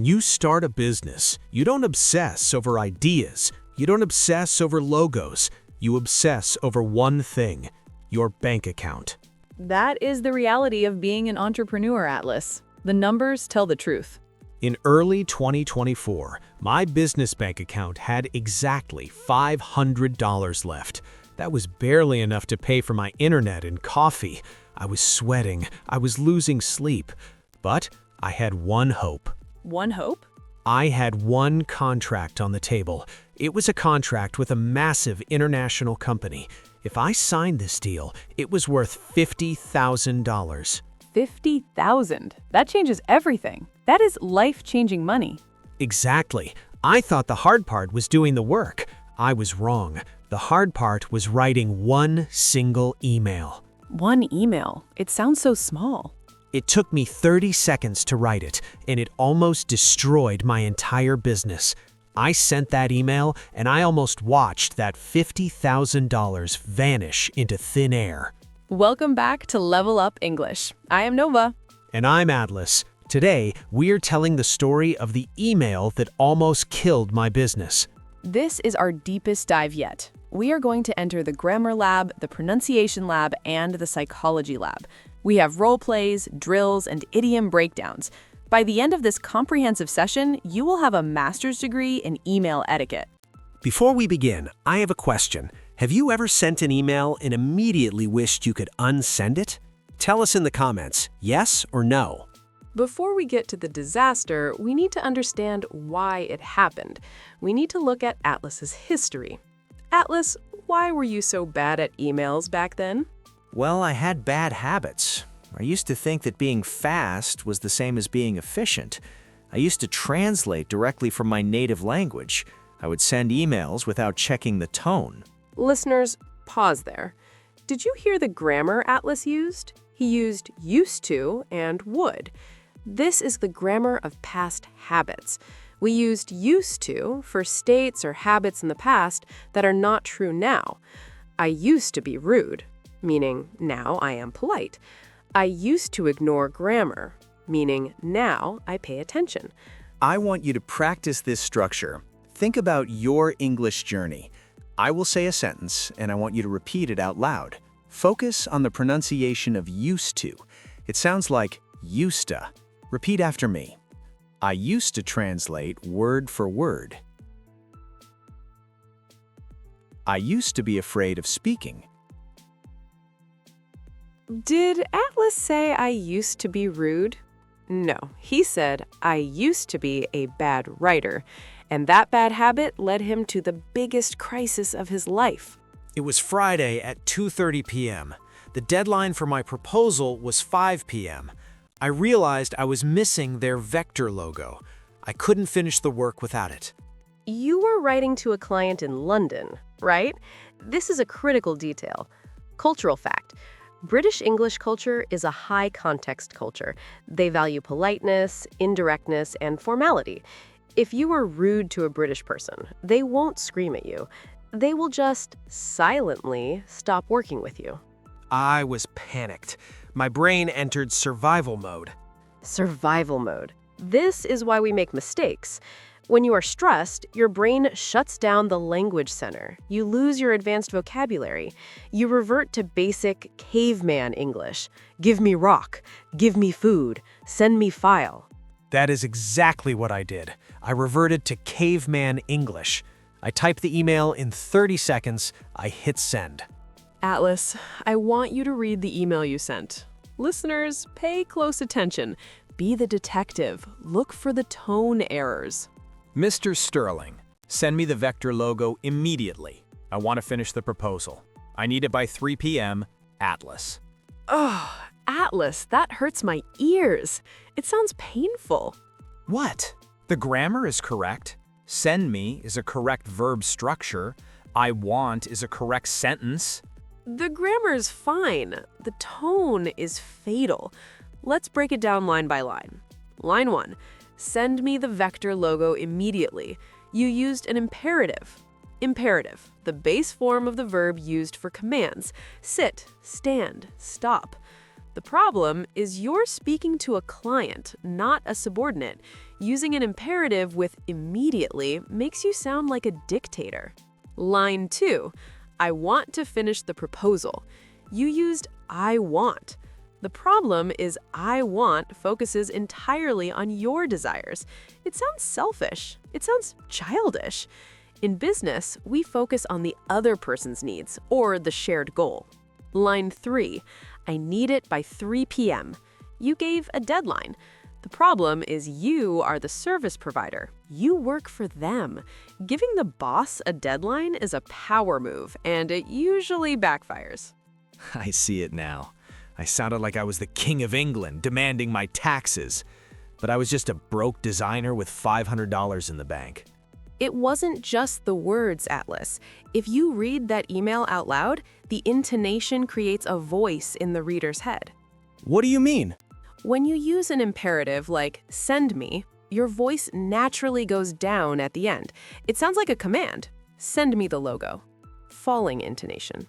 you start a business, you don't obsess over ideas. You don't obsess over logos. You obsess over one thing, your bank account. That is the reality of being an entrepreneur, Atlas. The numbers tell the truth. In early 2024, my business bank account had exactly $500 left. That was barely enough to pay for my internet and coffee. I was sweating. I was losing sleep. But I had one hope. One hope? I had one contract on the table. It was a contract with a massive international company. If I signed this deal, it was worth $50,000. $50,000? That changes everything. That is life-changing money. Exactly. I thought the hard part was doing the work. I was wrong. The hard part was writing one single email. One email? It sounds so small. It took me 30 seconds to write it, and it almost destroyed my entire business. I sent that email, and I almost watched that $50,000 vanish into thin air. Welcome back to Level Up English. I am Nova. And I'm Atlas. Today, we're telling the story of the email that almost killed my business. This is our deepest dive yet. We are going to enter the grammar lab, the pronunciation lab, and the psychology lab. We have role plays, drills, and idiom breakdowns. By the end of this comprehensive session, you will have a master's degree in email etiquette. Before we begin, I have a question. Have you ever sent an email and immediately wished you could unsend it? Tell us in the comments, yes or no. Before we get to the disaster, we need to understand why it happened. We need to look at Atlas's history. Atlas, why were you so bad at emails back then? Well, I had bad habits. I used to think that being fast was the same as being efficient. I used to translate directly from my native language. I would send emails without checking the tone. Listeners, pause there. Did you hear the grammar Atlas used? He used used to and would. This is the grammar of past habits. We used used to for states or habits in the past that are not true now. I used to be rude, meaning now I am polite. I used to ignore grammar, meaning now I pay attention. I want you to practice this structure. Think about your English journey. I will say a sentence, and I want you to repeat it out loud. Focus on the pronunciation of used to. It sounds like used to. Repeat after me. I used to translate word for word. I used to be afraid of speaking. Did Atlas say I used to be rude? No, he said I used to be a bad writer, and that bad habit led him to the biggest crisis of his life. It was Friday at 2:30 p.m. The deadline for my proposal was 5 p.m. I realized I was missing their vector logo. I couldn't finish the work without it. You were writing to a client in London, right? This is a critical detail. Cultural fact. British English culture is a high-context culture. They value politeness, indirectness, and formality. If you are rude to a British person, they won't scream at you. They will just silently stop working with you. I was panicked. My brain entered survival mode. Survival mode. This is why we make mistakes. When you are stressed, your brain shuts down the language center. You lose your advanced vocabulary. You revert to basic caveman English. Give me rock. Give me food. Send me file. That is exactly what I did. I reverted to caveman English. I typed the email in 30 seconds. I hit send. Atlas, I want you to read the email you sent. Listeners, pay close attention. Be the detective. Look for the tone errors. Mr. Sterling, send me the vector logo immediately. I want to finish the proposal. I need it by 3 p.m. Atlas. Oh, Atlas, that hurts my ears. It sounds painful. What? The grammar is correct. Send me is a correct verb structure. I want is a correct sentence. The grammar is fine. The tone is fatal. Let's break it down line by line. Line 1. Send me the vector logo immediately. You used an imperative. Imperative, the base form of the verb used for commands. Sit, stand, stop. The problem is you're speaking to a client, not a subordinate. Using an imperative with immediately makes you sound like a dictator. Line 2, I want to finish the proposal. You used I want. The problem is I want focuses entirely on your desires. It sounds selfish. It sounds childish. In business, we focus on the other person's needs or the shared goal. Line 3, I need it by 3 p.m. You gave a deadline. The problem is you are the service provider. You work for them. Giving the boss a deadline is a power move, and it usually backfires. I see it now. I sounded like I was the King of England demanding my taxes, but I was just a broke designer with $500 in the bank. It wasn't just the words, Atlas. If you read that email out loud, the intonation creates a voice in the reader's head. What do you mean? When you use an imperative like send me, your voice naturally goes down at the end. It sounds like a command. Send me the logo. Falling intonation.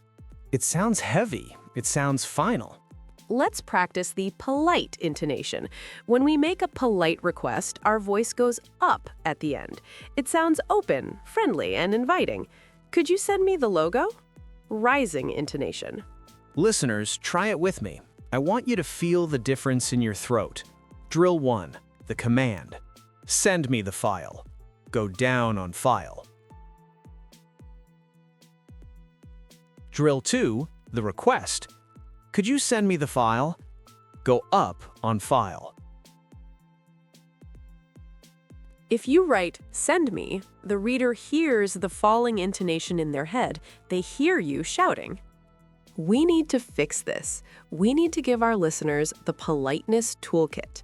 It sounds heavy. It sounds final. Let's practice the polite intonation. When we make a polite request, our voice goes up at the end. It sounds open, friendly, and inviting. Could you send me the logo? Rising intonation. Listeners, try it with me. I want you to feel the difference in your throat. Drill 1, the command. Send me the file. Go down on file. Drill 2, the request. Could you send me the file? Go up on file. If you write send me, the reader hears the falling intonation in their head. They hear you shouting. We need to fix this. We need to give our listeners the Politeness Toolkit.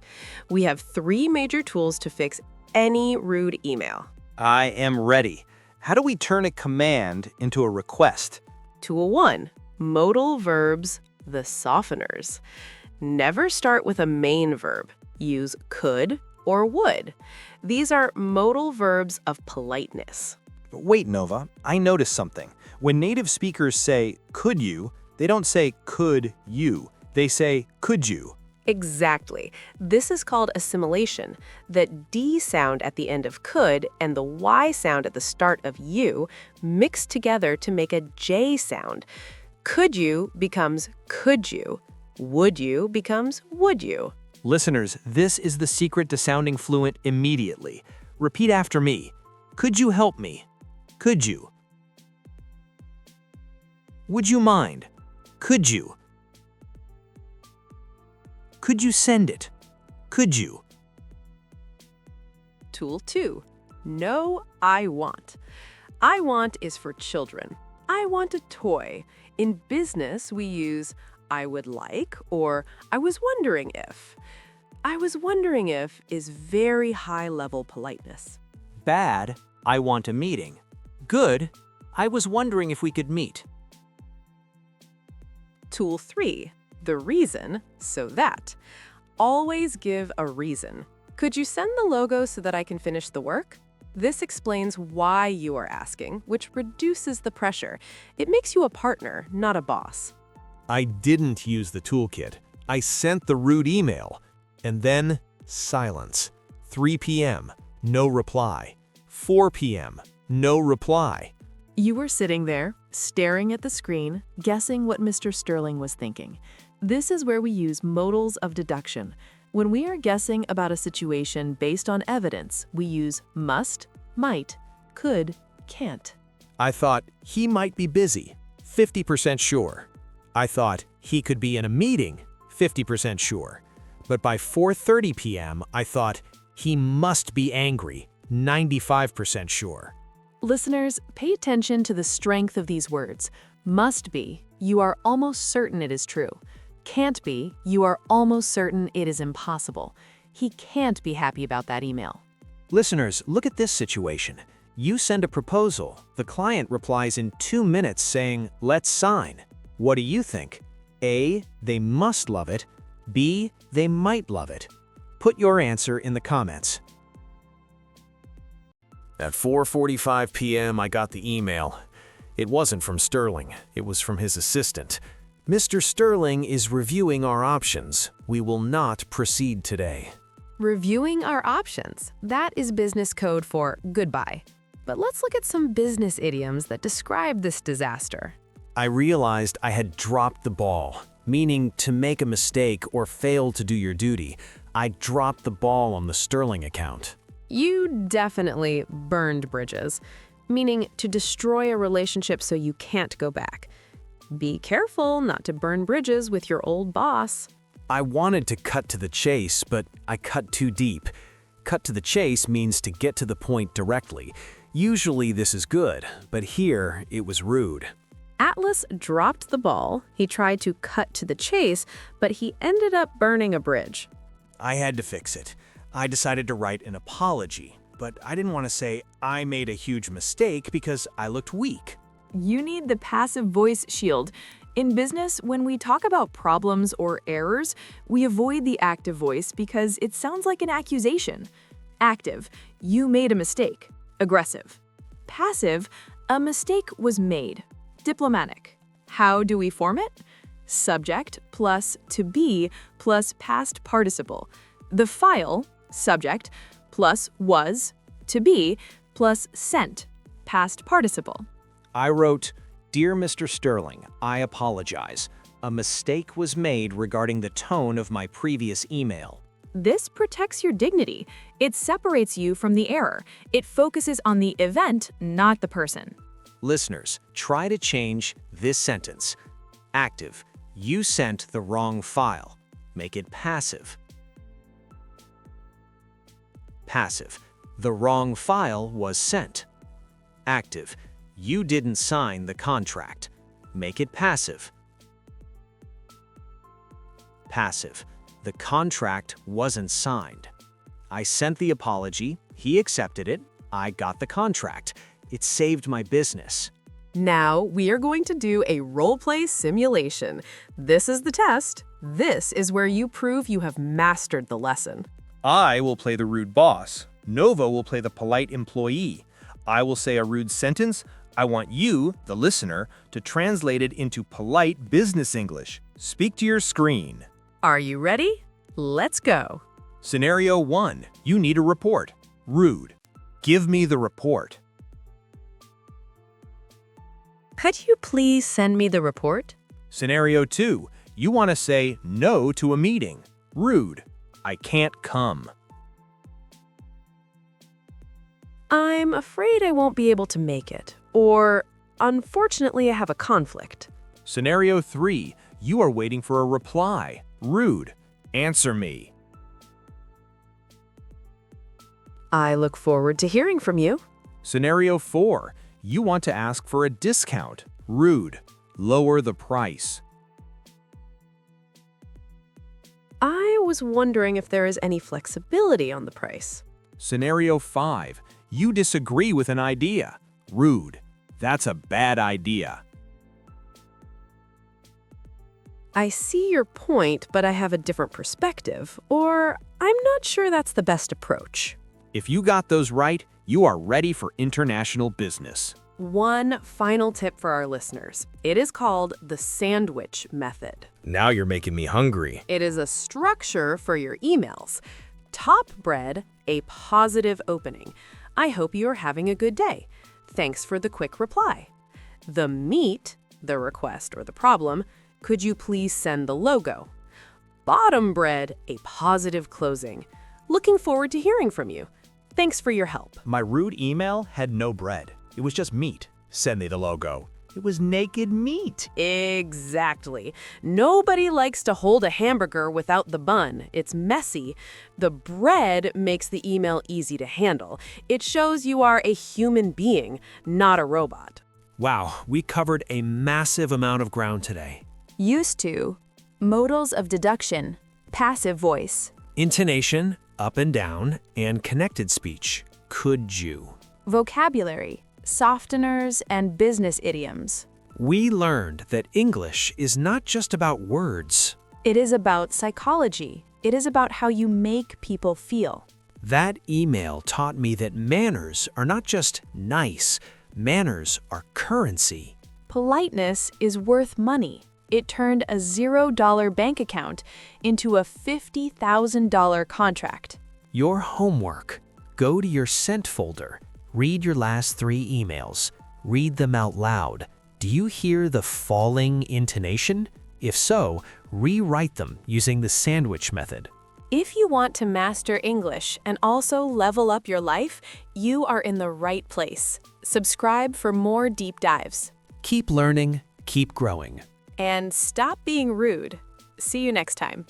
We have 3 major tools to fix any rude email. I am ready. How do we turn a command into a request? Tool 1, modal verbs, the softeners. Never start with a main verb. Use could or would. These are modal verbs of politeness. Wait, Nova, I noticed something. When native speakers say, could you, they don't say, could you. They say, could you. Exactly. This is called assimilation. The D sound at the end of could and the Y sound at the start of you mix together to make a J sound. Could you becomes could you. Would you becomes would you. Listeners, this is the secret to sounding fluent immediately. Repeat after me. Could you help me? Could you? Would you mind? Could you? Could you send it? Could you? Tool 2, no, I want. I want is for children. I want a toy. In business, we use I would like or I was wondering if. I was wondering if is very high-level politeness. Bad, I want a meeting. Good, I was wondering if we could meet. Tool 3, the reason, so that. Always give a reason. Could you send the logo so that I can finish the work? This explains why you are asking, which reduces the pressure. It makes you a partner, not a boss. I didn't use the toolkit. I sent the rude email. And then silence. 3 p.m., no reply. 4 p.m., no reply. You were sitting there, staring at the screen, guessing what Mr. Sterling was thinking. This is where we use modals of deduction. When we are guessing about a situation based on evidence, we use must, might, could, can't. I thought he might be busy, 50% sure. I thought he could be in a meeting, 50% sure. But by 4:30 p.m., I thought he must be angry, 95% sure. Listeners, pay attention to the strength of these words. Must be, you are almost certain it is true. Can't be, you are almost certain it is impossible. He can't be happy about that email. Listeners, look at this situation. You send a proposal. The client replies in 2 minutes saying, let's sign. What do you think? A, they must love it. B, they might love it. Put your answer in the comments. At 4:45 p.m., I got the email. It wasn't from Sterling. It was from his assistant. Mr. Sterling is reviewing our options. We will not proceed today. Reviewing our options. That is business code for goodbye. But let's look at some business idioms that describe this disaster. I realized I had dropped the ball, meaning to make a mistake or fail to do your duty. I dropped the ball on the Sterling account. You definitely burned bridges, meaning to destroy a relationship so you can't go back. Be careful not to burn bridges with your old boss. I wanted to cut to the chase, but I cut too deep. Cut to the chase means to get to the point directly. Usually this is good, but here it was rude. Atlas dropped the ball. He tried to cut to the chase, but he ended up burning a bridge. I had to fix it. I decided to write an apology, but I didn't want to say I made a huge mistake because I looked weak. You need the passive voice shield. In business, when we talk about problems or errors, we avoid the active voice because it sounds like an accusation. Active, you made a mistake. Aggressive. Passive, a mistake was made. Diplomatic. How do we form it? Subject plus to be plus past participle. The file, subject, plus was, to be, plus sent, past participle. I wrote, "Dear Mr. Sterling, I apologize. A mistake was made regarding the tone of my previous email." This protects your dignity. It separates you from the error. It focuses on the event, not the person. Listeners, try to change this sentence. Active, you sent the wrong file. Make it passive. Passive, the wrong file was sent. Active, you didn't sign the contract. Make it passive. Passive, the contract wasn't signed. I sent the apology, he accepted it, I got the contract. It saved my business. Now we are going to do a role-play simulation. This is the test. This is where you prove you have mastered the lesson. I will play the rude boss. Nova will play the polite employee. I will say a rude sentence. I want you, the listener, to translate it into polite business English. Speak to your screen. Are you ready? Let's go. Scenario 1. You need a report. Rude. Give me the report. Could you please send me the report? Scenario 2. You want to say no to a meeting. Rude. I can't come. I'm afraid I won't be able to make it. Or, unfortunately, I have a conflict. Scenario 3. You are waiting for a reply. Rude. Answer me. I look forward to hearing from you. Scenario 4. You want to ask for a discount. Rude. Lower the price. I was wondering if there is any flexibility on the price. Scenario 5. You disagree with an idea. Rude. That's a bad idea. I see your point, but I have a different perspective, or I'm not sure that's the best approach. If you got those right, you are ready for international business. One final tip for our listeners. It is called the sandwich method. Now you're making me hungry. It is a structure for your emails. Top bread, a positive opening. I hope you are having a good day. Thanks for the quick reply. The meat, the request or the problem, could you please send the logo? Bottom bread, a positive closing. Looking forward to hearing from you. Thanks for your help. My rude email had no bread. It was just meat. Send me the logo. It was naked meat. Exactly. Nobody likes to hold a hamburger without the bun. It's messy. The bread makes the email easy to handle. It shows you are a human being, not a robot. Wow, we covered a massive amount of ground today. Used to. Modals of deduction. Passive voice. Intonation, up and down, and connected speech. Could you? Vocabulary. Softeners and business idioms. We learned that English is not just about words. It is about psychology. It is about how you make people feel. That email taught me that manners are not just nice. Manners are currency. Politeness is worth money. It turned a $0 bank account into a $50,000 contract. Your homework. Go to your sent folder. Read your last 3 emails. Read them out loud. Do you hear the falling intonation? If so, rewrite them using the sandwich method. If you want to master English and also level up your life, you are in the right place. Subscribe for more deep dives. Keep learning, keep growing. And stop being rude. See you next time.